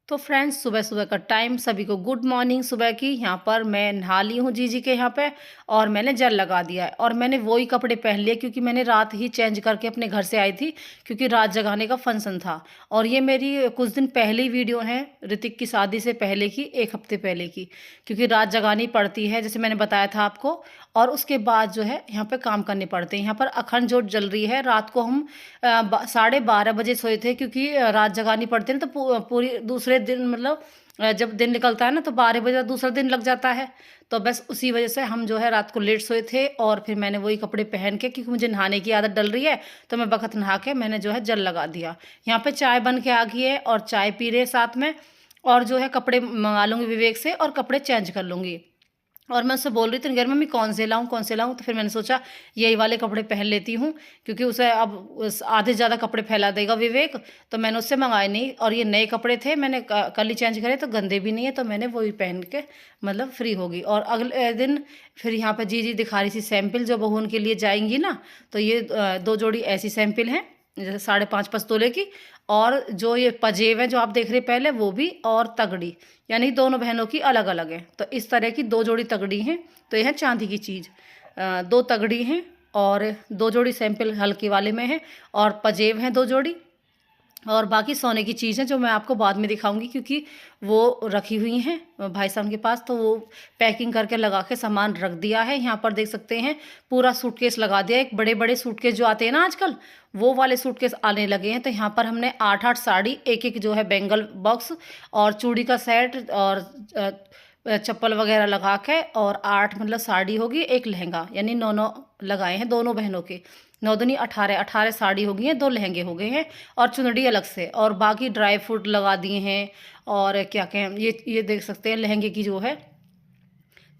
तो फ्रेंड्स, सुबह सुबह का टाइम, सभी को गुड मॉर्निंग सुबह की। यहाँ पर मैं नहा ली हूँ जीजी के यहाँ पे, और मैंने जल लगा दिया है। और मैंने वही कपड़े पहन लिए क्योंकि मैंने रात ही चेंज करके अपने घर से आई थी, क्योंकि रात जगाने का फंक्शन था। और ये मेरी कुछ दिन पहले ही वीडियो है, ऋतिक की शादी से पहले की, 1 हफ्ते पहले की। क्योंकि रात जगानी पड़ती है, जैसे मैंने बताया था आपको। और उसके बाद जो है यहाँ पे काम करने पड़ते हैं। यहाँ पर अखंड जोत जल रही है। रात को हम 12:30 बजे सोए थे, क्योंकि रात जगानी पड़ती है ना, तो पूरी दूसरे दिन, मतलब जब दिन निकलता है ना, तो 12 बजे दूसरा दिन लग जाता है। तो बस उसी वजह से हम जो है रात को लेट सोए थे। और फिर मैंने वही कपड़े पहन के, क्योंकि मुझे नहाने की आदत डल रही है, तो मैं बखत नहा के मैंने जो है जल लगा दिया। यहाँ पे चाय बन के आ गई है और चाय पी रहे साथ में। और जो है कपड़े मंगा लूँगी विवेक से और कपड़े चेंज कर लूँगी। और मैं उससे बोल रही थी, घर मम्मी कौन से लाऊं कौन से लाऊं, तो फिर मैंने सोचा यही वाले कपड़े पहन लेती हूँ, क्योंकि उसे अब आधे से ज़्यादा कपड़े फैला देगा विवेक। तो मैंने उससे मंगाए नहीं, और ये नए कपड़े थे, मैंने कल ही चेंज करे, तो गंदे भी नहीं है, तो मैंने वही पहन के मतलब फ्री होगी। और अगले दिन फिर यहाँ पर जी दिखा रही थी सैंपल, जो बहू उनके लिए जाएंगी ना, तो ये 2 जोड़ी ऐसी सैंपल हैं, जैसे 5.5 तोले की। और जो ये पजेब है जो आप देख रहे पहले, वो भी, और तगड़ी, यानी दोनों बहनों की अलग अलग है। तो इस तरह की 2 जोड़ी तगड़ी हैं। तो यह है चांदी की चीज़। 2 तगड़ी हैं, और 2 जोड़ी सैंपल हल्के वाले में है, और पजेब हैं 2 जोड़ी। और बाकी सोने की चीज़ें जो मैं आपको बाद में दिखाऊंगी, क्योंकि वो रखी हुई हैं भाई साहब के पास, तो वो पैकिंग करके लगा के सामान रख दिया है। यहाँ पर देख सकते हैं पूरा सूटकेस लगा दिया। एक बड़े बड़े सूटकेस जो आते हैं ना आजकल, वो वाले सूटकेस आने लगे हैं। तो यहाँ पर हमने 8-8 साड़ी, एक एक जो है बेंगल बॉक्स, और चूड़ी का सेट, और चप्पल वगैरह लगा के, और 8 मतलब साड़ी होगी, एक लहंगा, यानी 9-9 लगाए हैं दोनों बहनों के। 9 दूनी 18 साड़ी हो गई हैं, 2 लहंगे हो गए हैं, और चुनरी अलग से, और बाकी ड्राई फ्रूट लगा दिए हैं। और क्या कहें, ये देख सकते हैं लहंगे की जो है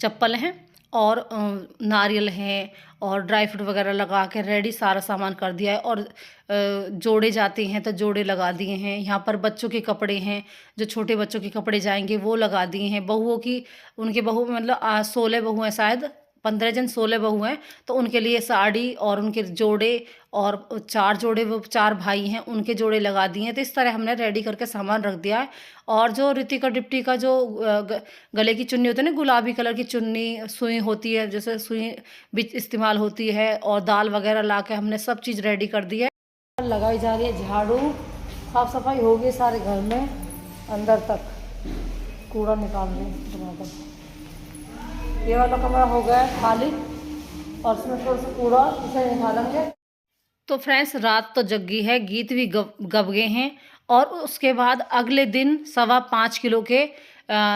चप्पल हैं, और नारियल हैं, और ड्राई फ्रूट वगैरह लगा के रेडी सारा सामान कर दिया है। और जोड़े जाते हैं तो जोड़े लगा दिए हैं। यहाँ पर बच्चों के कपड़े हैं, जो छोटे बच्चों के कपड़े जाएंगे वो लगा दिए हैं। बहुओं की, उनके बहू मतलब 16 बहू हैं शायद, 15 जन 16 बहू हैं, तो उनके लिए साड़ी और उनके जोड़े, और 4 जोड़े, वो 4 भाई हैं, उनके जोड़े लगा दिए हैं। तो इस तरह हमने रेडी करके सामान रख दिया है। और जो ऋतिका डिप्टी का जो गले की चुन्नी होती है ना, गुलाबी कलर की चुन्नी, सुई होती है, जैसे सुई भी इस्तेमाल होती है, और दाल वगैरह ला के हमने सब चीज़ रेडी कर दी है। लगाई जा रही है झाड़ू, साफ सफाई हो गई सारे घर में, अंदर तक कूड़ा निकाल रहे हैं। ये वाला कमरा हो गया है खाली, और इसमें थोड़ा सा कूड़ा इसे निकालेंगे। तो फ्रेंड्स, रात तो जगी है, गीत भी गब गए हैं। और उसके बाद अगले दिन 5.25 किलो के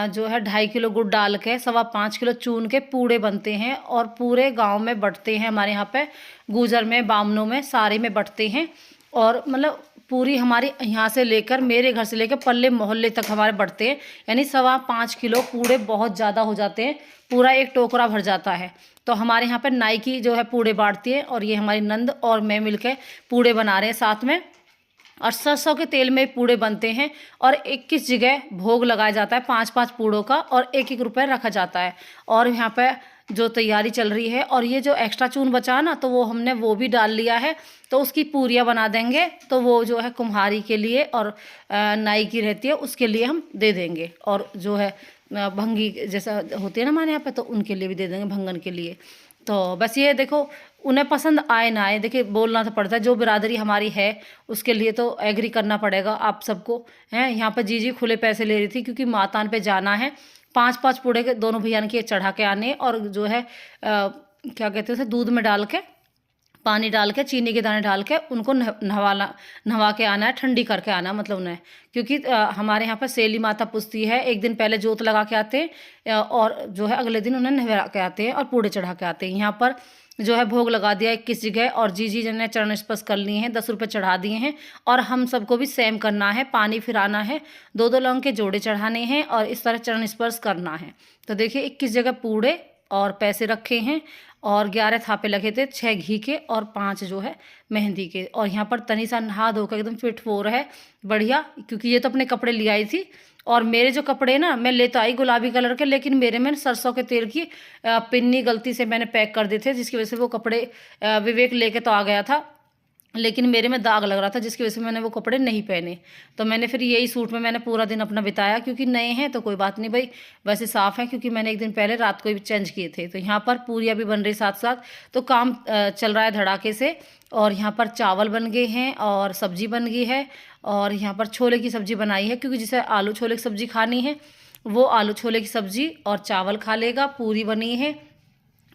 जो है 2.5 किलो गुड़ डाल के 5.25 किलो चून के पूड़े बनते हैं, और पूरे गांव में बंटते हैं। हमारे यहाँ पे गुजर में, बामनों में, सारे में बंटते हैं। और मतलब पूरी हमारी यहाँ से लेकर, मेरे घर से लेकर पल्ले मोहल्ले तक हमारे बढ़ते हैं। यानी 5.25 किलो पूड़े बहुत ज़्यादा हो जाते हैं, पूरा एक टोकरा भर जाता है। तो हमारे यहाँ पर नाई की जो है पूड़े बांटती है, और ये हमारी नंद और मैं मिलकर पूड़े बना रहे हैं साथ में। और सरसों के तेल में पूड़े बनते हैं, और 21 जगह भोग लगाया जाता है, 5-5 पूड़ों का, और 1-1 रुपये रखा जाता है। और यहाँ पे जो तैयारी चल रही है, और ये जो एक्स्ट्रा चून बचा ना, तो वो हमने वो भी डाल लिया है। तो उसकी पूरियाँ बना देंगे, तो वो जो है कुम्हारी के लिए और नाई की रहती है, उसके लिए हम दे देंगे। और जो है भंगी जैसा होती है ना हमारे यहाँ पे, तो उनके लिए भी दे देंगे, भंगन के लिए। तो बस ये देखो, उन्हें पसंद आए ना आए, देखिए बोलना तो पड़ता है। जो बिरादरी हमारी है उसके लिए तो एग्री करना पड़ेगा आप सबको, हैं। यहाँ पर जीजी खुले पैसे ले रही थी, क्योंकि मातान पे जाना है। 5-5 पूड़े के दोनों भैया ने चढ़ा के आने, और जो है क्या कहते हैं उसे, दूध में डाल के, पानी डाल के, चीनी के दाने डाल के, उनको नहवा के आना है, ठंडी करके आना मतलब उन्हें। क्योंकि हमारे यहाँ पर सेली माता पूछती है, एक दिन पहले जोत लगा के आते हैं, और जो है अगले दिन उन्हें नहवा के आते हैं, और पूड़े चढ़ा के आते हैं। यहाँ पर जो है भोग लगा दिया 21 जगह, और जीजी ने चरण स्पर्श कर लिए हैं, 10 रुपये चढ़ा दिए हैं। और हम सबको भी सेम करना है, पानी फिराना है, 2-2 लौंग के जोड़े चढ़ाने हैं, और इस तरह चरण स्पर्श करना है। तो देखिए 21 जगह पूड़े और पैसे रखे हैं, और 11 थापे लगे थे, 6 घी के और 5 जो है मेहंदी के। और यहाँ पर तनीसा नहा धोकर एकदम फिट हो रहा है बढ़िया, क्योंकि ये तो अपने कपड़े ले आई थी। और मेरे जो कपड़े ना, मैं ले तो आई गुलाबी कलर के, लेकिन मेरे में सरसों के तेल की पिन्नी गलती से मैंने पैक कर दी थे, जिसकी वजह से वो कपड़े विवेक लेके तो आ गया था, लेकिन मेरे में दाग लग रहा था, जिसकी वजह से मैंने वो कपड़े नहीं पहने। तो मैंने फिर यही सूट में मैंने पूरा दिन अपना बिताया, क्योंकि नए हैं तो कोई बात नहीं भाई, वैसे साफ़ हैं, क्योंकि मैंने एक दिन पहले रात को ही चेंज किए थे। तो यहाँ पर पूरियाँ भी बन रही साथ साथ, तो काम चल रहा है धड़ाके से। और यहाँ पर चावल बन गए हैं और सब्जी बन गई है। और यहाँ पर छोले की सब्ज़ी बनाई है, क्योंकि जिसे आलू छोले की सब्ज़ी खानी है वो आलू छोले की सब्ज़ी और चावल खा लेगा। पूरी बनी है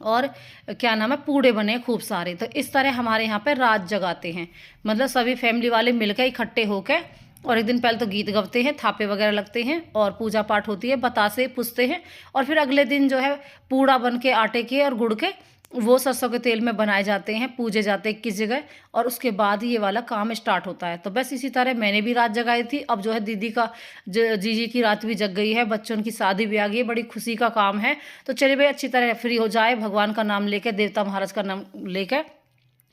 और क्या नाम है, पूड़े बने खूब सारे। तो इस तरह हमारे यहाँ पे रात जगाते हैं, मतलब सभी फैमिली वाले मिलकर इकट्ठे होकर। और एक दिन पहले तो गीत गवते हैं, थापे वगैरह लगते हैं और पूजा पाठ होती है, बतासे पूछते हैं। और फिर अगले दिन जो है पूड़ा बन के आटे के और गुड़ के वो सरसों के तेल में बनाए जाते हैं, पूजे जाते हैं किस जगह, और उसके बाद ये वाला काम स्टार्ट होता है। तो बस इसी तरह मैंने भी रात जगाई थी। अब जो है दीदी का जीजी की रात भी जग गई है, बच्चों की शादी भी आ गई है, बड़ी खुशी का काम है। तो चलिए भाई अच्छी तरह फ्री हो जाए, भगवान का नाम लेकर, देवता महाराज का नाम लेकर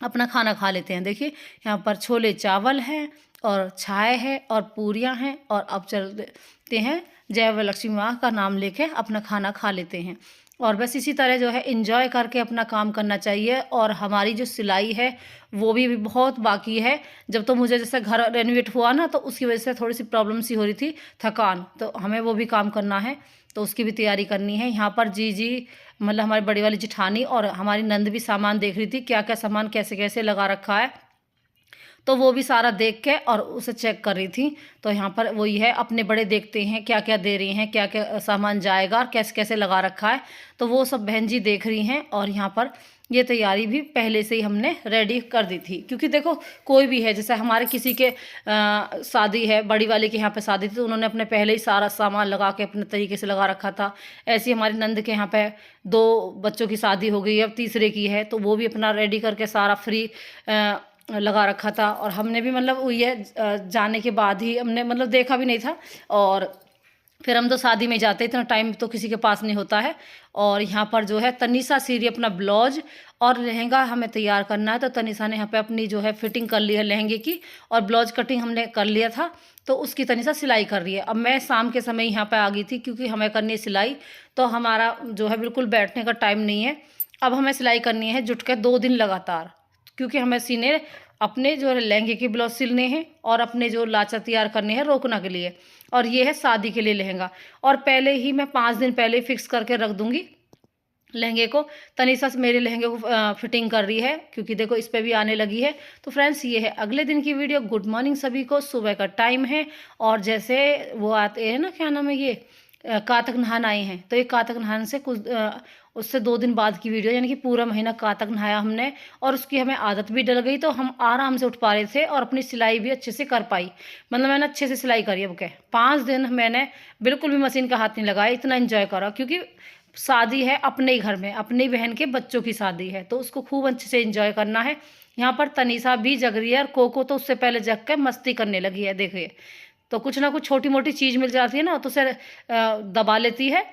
अपना खाना खा लेते हैं। देखिए यहाँ पर छोले चावल हैं और छाए है और पूरियाँ हैं। और अब चलते हैं जय लक्ष्मी माँ का नाम लेके अपना खाना खा लेते हैं। और बस इसी तरह जो है एंजॉय करके अपना काम करना चाहिए। और हमारी जो सिलाई है वो भी बहुत बाकी है। जब तो मुझे जैसे घर रेनोवेट हुआ ना, तो उसकी वजह से थोड़ी सी प्रॉब्लम सी हो रही थी, थकान, तो हमें वो भी काम करना है, तो उसकी भी तैयारी करनी है। यहाँ पर जी मतलब हमारी बड़ी वाली जिठानी और हमारी नंद भी सामान देख रही थी, क्या क्या सामान कैसे कैसे लगा रखा है, तो वो भी सारा देख के और उसे चेक कर रही थी। तो यहाँ पर वही है, अपने बड़े देखते हैं क्या क्या दे रही हैं, क्या क्या सामान जाएगा और कैसे कैसे लगा रखा है, तो वो सब बहन जी देख रही हैं। और यहाँ पर ये तैयारी भी पहले से ही हमने रेडी कर दी थी, क्योंकि देखो कोई भी है, जैसे हमारे किसी के शादी है, बड़ी वाले के यहाँ पे शादी थी, तो उन्होंने अपने पहले ही सारा सामान लगा के अपने तरीके से लगा रखा था। ऐसी हमारी नंद के यहाँ पे 2 बच्चों की शादी हो गई है, अब तीसरे की है, तो वो भी अपना रेडी करके सारा फ्री लगा रखा था। और हमने भी मतलब वही है, जाने के बाद ही हमने मतलब देखा भी नहीं था। और फिर हम तो शादी में जाते, इतना टाइम तो किसी के पास नहीं होता है। और यहाँ पर जो है तनीषा सी रही अपना ब्लाउज और लहंगा हमें तैयार करना है। तो तनीषा ने यहाँ पे अपनी जो है फिटिंग कर ली है लहंगे की, और ब्लाउज कटिंग हमने कर लिया था, तो उसकी तनीषा सिलाई कर रही है। अब मैं शाम के समय यहाँ पे आ गई थी, क्योंकि हमें करनी है सिलाई, तो हमारा जो है बिल्कुल बैठने का टाइम नहीं है। अब हमें सिलाई करनी है जुट के 2 दिन लगातार, क्योंकि हमें सीने अपने जो लहंगे के ब्लाउज सिलने हैं और अपने जो लाचा तैयार करने हैं रोकना के लिए। और ये है शादी के लिए लहंगा, और पहले ही मैं 5 दिन पहले फिक्स करके रख दूंगी लहंगे को। तनीषा मेरे लहंगे को फिटिंग कर रही है, क्योंकि देखो इस पे भी आने लगी है। तो फ्रेंड्स ये है अगले दिन की वीडियो। गुड मॉर्निंग सभी को, सुबह का टाइम है। और जैसे वो आते हैं ना, क्या नाम है ये, कातक नहान आए हैं, तो ये कातक नहान से कुछ उससे 2 दिन बाद की वीडियो, यानी कि पूरा महीना कातक नहाया हमने, और उसकी हमें आदत भी डल गई, तो हम आराम से उठ पा रहे थे और अपनी सिलाई भी अच्छे से कर पाई। मतलब मैंने अच्छे से सिलाई करी। अब क्या 5 दिन मैंने बिल्कुल भी मशीन का हाथ नहीं लगाया, इतना एंजॉय करा, क्योंकि शादी है अपने ही घर में, अपनी बहन के बच्चों की शादी है, तो उसको खूब अच्छे से एंजॉय करना है। यहाँ पर तनीषा भी जग रही है, और कोको तो उससे पहले जग के मस्ती करने लगी है। देखिए, तो कुछ ना कुछ छोटी मोटी चीज़ मिल जाती है ना, तो उसे दबा लेती है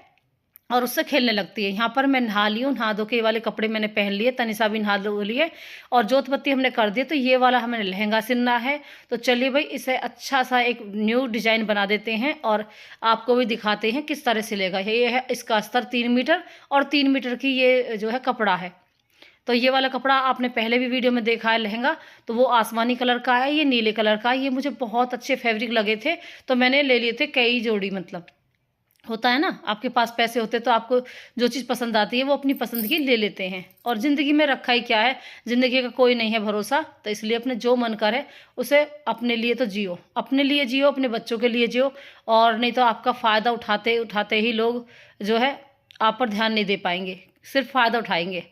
और उससे खेलने लगती है। यहाँ पर मैं नहा ली हूँ, नहा धो के ये वाले कपड़े मैंने पहन लिए, तनीषा भी नहा धो लिए, और जोत बत्ती हमने कर दी। तो ये वाला हमें लहंगा सिलना है। तो चलिए भाई, इसे अच्छा सा एक न्यू डिजाइन बना देते हैं और आपको भी दिखाते हैं किस तरह सिलेगा। ये है इसका अस्तर 3 मीटर, और 3 मीटर की ये जो है कपड़ा है। तो ये वाला कपड़ा आपने पहले भी वीडियो में देखा है लहंगा, तो वो आसमानी कलर का है, ये नीले कलर का है। ये मुझे बहुत अच्छे फैब्रिक लगे थे, तो मैंने ले लिए थे कई जोड़ी। मतलब होता है ना, आपके पास पैसे होते तो आपको जो चीज़ पसंद आती है वो अपनी पसंद की ले लेते हैं। और ज़िंदगी में रखा ही क्या है, ज़िंदगी का कोई नहीं है भरोसा, तो इसलिए अपने जो मन करे उसे अपने लिए तो जियो, अपने लिए जियो, अपने बच्चों के लिए जियो। और नहीं तो आपका फ़ायदा उठाते उठाते ही लोग जो है आप पर ध्यान नहीं दे पाएंगे, सिर्फ फ़ायदा उठाएंगे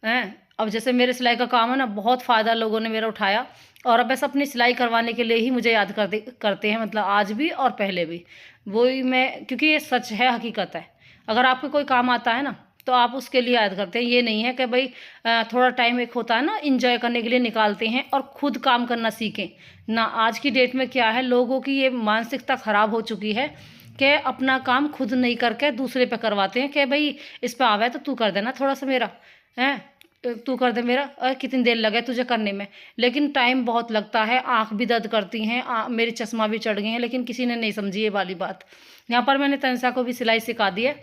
हैं। अब जैसे मेरे सिलाई का काम है ना, बहुत फ़ायदा लोगों ने मेरा उठाया, और अब बस अपनी सिलाई करवाने के लिए ही मुझे याद करते हैं, मतलब आज भी और पहले भी। वही मैं, क्योंकि ये सच है, हकीकत है। अगर आपको कोई काम आता है ना, तो आप उसके लिए याद करते हैं। ये नहीं है कि भाई थोड़ा टाइम एक होता है ना इंजॉय करने के लिए निकालते हैं और खुद काम करना सीखें ना। आज की डेट में क्या है, लोगों की ये मानसिकता ख़राब हो चुकी है कि अपना काम खुद नहीं करके दूसरे पे करवाते हैं कि भाई इस पे आवा है तो तू कर देना थोड़ा सा मेरा, है तू कर दे मेरा, और कितनी देर लगे तुझे करने में। लेकिन टाइम बहुत लगता है, आँख भी दर्द करती हैं, मेरी चश्मा भी चढ़ गए हैं, लेकिन किसी ने नहीं समझी ये वाली बात। यहाँ पर मैंने तनिषा को भी सिलाई सिखा दी है,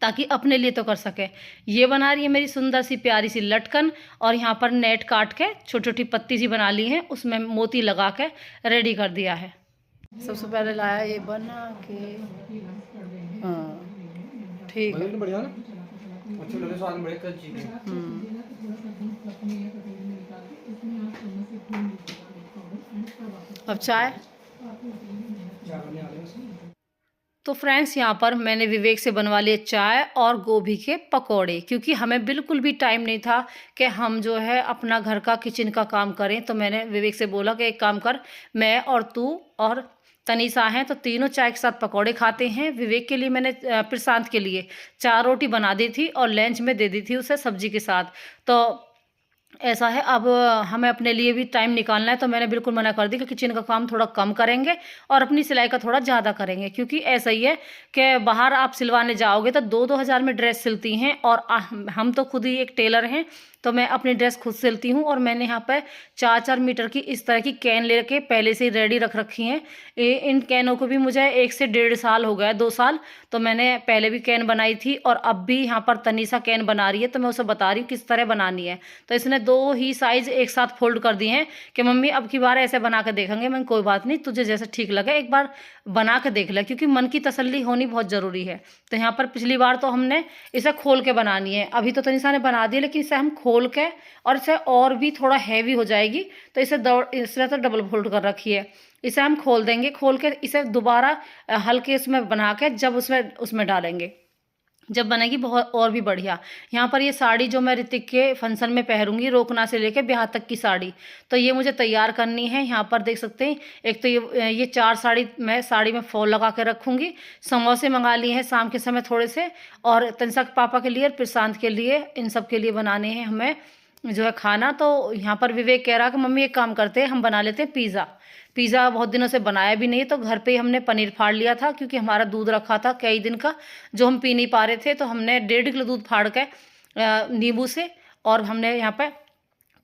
ताकि अपने लिए तो कर सके। ये बना रही है मेरी सुंदर सी प्यारी सी लटकन, और यहाँ पर नेट काट के छोटी छोटी पत्ती सी बना ली है, उसमें मोती लगा के रेडी कर दिया है। सबसे पहले लाया ये बना के। हाँ ठीक है, बढ़िया ना, अच्छे लगे, स्वाद में बड़े कच्ची है। अब चाय। तो फ्रेंड्स यहाँ पर मैंने विवेक से बनवा लिए चाय और गोभी के पकोड़े, क्योंकि हमें बिल्कुल भी टाइम नहीं था कि हम जो है अपना घर का किचन का काम करें। तो मैंने विवेक से बोला कि एक काम कर, मैं और तू और तनीसा हैं तो तीनों चाय के साथ पकोड़े खाते हैं। विवेक के लिए मैंने प्रशांत के लिए 4 रोटी बना दी थी और लंच में दे दी थी उसे सब्जी के साथ। तो ऐसा है, अब हमें अपने लिए भी टाइम निकालना है। तो मैंने बिल्कुल मना कर दी कि किचन का काम थोड़ा कम करेंगे और अपनी सिलाई का थोड़ा ज़्यादा करेंगे, क्योंकि ऐसा ही है कि बाहर आप सिलवाने जाओगे तो 2-2 हज़ार में ड्रेस सिलती हैं, और हम तो खुद ही एक टेलर हैं, तो मैं अपनी ड्रेस खुद सिलती हूँ। और मैंने यहाँ पर 4-4 मीटर की इस तरह की कैन लेके पहले से ही रेडी रख रखी हैं। इन कैनों को भी मुझे 1 से 1.5 साल हो गया, 2 साल। तो मैंने पहले भी कैन बनाई थी और अब भी यहाँ पर तनीसा कैन बना रही है, तो मैं उसे बता रही हूँ किस तरह बनानी है। तो इसने 2 ही साइज एक साथ फोल्ड कर दिए हैं कि मम्मी अब की बार ऐसे बना के देखेंगे। मैंने कोई बात नहीं, तुझे जैसे ठीक लगे एक बार बना के देख ले, क्योंकि मन की तसल्ली होनी बहुत ज़रूरी है। तो यहाँ पर पिछली बार तो हमने इसे खोल के बनानी है, अभी तो तनीसा ने बना दी, लेकिन इसे हम खोल के, और इसे और भी थोड़ा हैवी हो जाएगी, तो इसने तो डबल फोल्ड कर रखी है। इसे हम खोल देंगे, खोल के इसे दोबारा हल्के इसमें बना के जब उसमें डालेंगे, जब बनेगी बहुत और भी बढ़िया। यहाँ पर ये साड़ी जो मैं ऋतिक के फंक्शन में पहनूंगी, रोकना से लेके ब्याह तक की साड़ी, तो ये मुझे तैयार करनी है। यहाँ पर देख सकते हैं, एक तो ये 4 साड़ी में फॉल लगा के रखूँगी। समोसे मंगा लिए हैं शाम के समय थोड़े से, और तनिषा के पापा के लिए और प्रशांत के लिए, इन सब के लिए बनाने हैं हमें जो है खाना। तो यहाँ पर विवेक कह रहा कि मम्मी एक काम करते हैं, हम बना लेते हैं पिज़्ज़ा। बहुत दिनों से बनाया भी नहीं है, तो घर पे ही हमने पनीर फाड़ लिया था, क्योंकि हमारा दूध रखा था कई दिन का जो हम पी नहीं पा रहे थे। तो हमने 1.5 किलो दूध फाड़ के नींबू से, और हमने यहाँ पे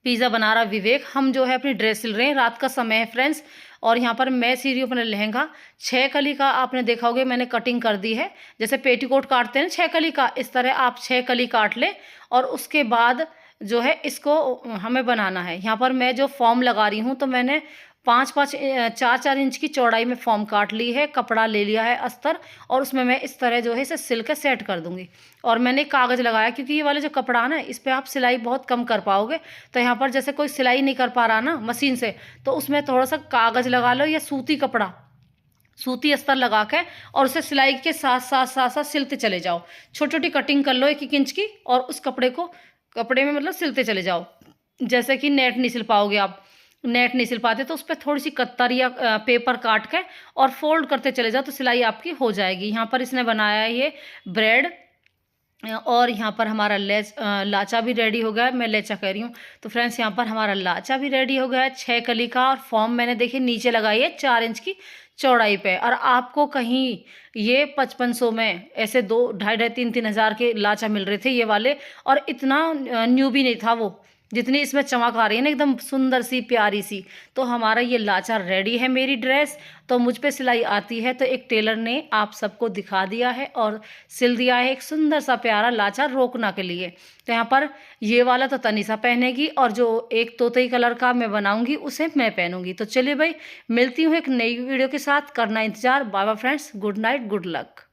पिज़्ज़ा बना रहा विवेक। हम जो है अपनी ड्रेस सिल रहे हैं, रात का समय है फ्रेंड्स। और यहाँ पर मैं सी रही हूँ अपना लहंगा। 6 कली का आपने देखा होगा, मैंने कटिंग कर दी है, जैसे पेटीकोट काटते हैं ना 6 कली का, इस तरह आप 6 कली काट लें। और उसके बाद जो है इसको हमें बनाना है। यहाँ पर मैं जो फॉर्म लगा रही हूँ, तो मैंने 4-4 इंच की चौड़ाई में फॉर्म काट ली है, कपड़ा ले लिया है अस्तर, और उसमें मैं इस तरह जो है इसे सिल के सेट कर दूंगी। और मैंने कागज़ लगाया, क्योंकि ये वाले जो कपड़ा है ना, इस पर आप सिलाई बहुत कम कर पाओगे। तो यहाँ पर जैसे कोई सिलाई नहीं कर पा रहा ना मशीन से, तो उसमें थोड़ा सा कागज़ लगा लो, या सूती अस्तर लगा के, और उसे सिलाई के साथ साथ सिलते चले जाओ। छोटी छोटी कटिंग कर लो 1-1 इंच की, और उस कपड़े में मतलब सिलते चले जाओ। जैसे कि नेट नहीं सिल पाओगे आप, नेट नहीं सिल पाते, तो उस पर थोड़ी सी कत्तर या पेपर काट के और फोल्ड करते चले जाओ, तो सिलाई आपकी हो जाएगी। यहाँ पर इसने बनाया है ये ब्रेड, और यहाँ पर हमारा लाचा भी रेडी हो गया है। मैं लेचा कह रही हूँ। तो फ्रेंड्स यहाँ पर हमारा लाचा भी रेडी हो गया है 6 कली का, और फॉर्म मैंने देखिए नीचे लगाई है 4 इंच की चौड़ाई पे। और आपको कहीं ये 5500 में ऐसे 2-2.5-3 हज़ार के लाचा मिल रहे थे ये वाले, और इतना न्यू भी नहीं था वो, जितनी इसमें चमक आ रही है ना, एकदम सुंदर सी प्यारी सी। तो हमारा ये लाचा रेडी है, मेरी ड्रेस। तो मुझ पे सिलाई आती है, तो एक टेलर ने आप सबको दिखा दिया है और सिल दिया है एक सुंदर सा प्यारा लाचा रोकना के लिए। तो यहाँ पर ये वाला तो तनीसा पहनेगी, और जो एक तोतई कलर का मैं बनाऊंगी उसे मैं पहनूंगी। तो चलिए भाई, मिलती हूँ एक नई वीडियो के साथ, करना इंतजार। Bye bye friends, good night, good luck.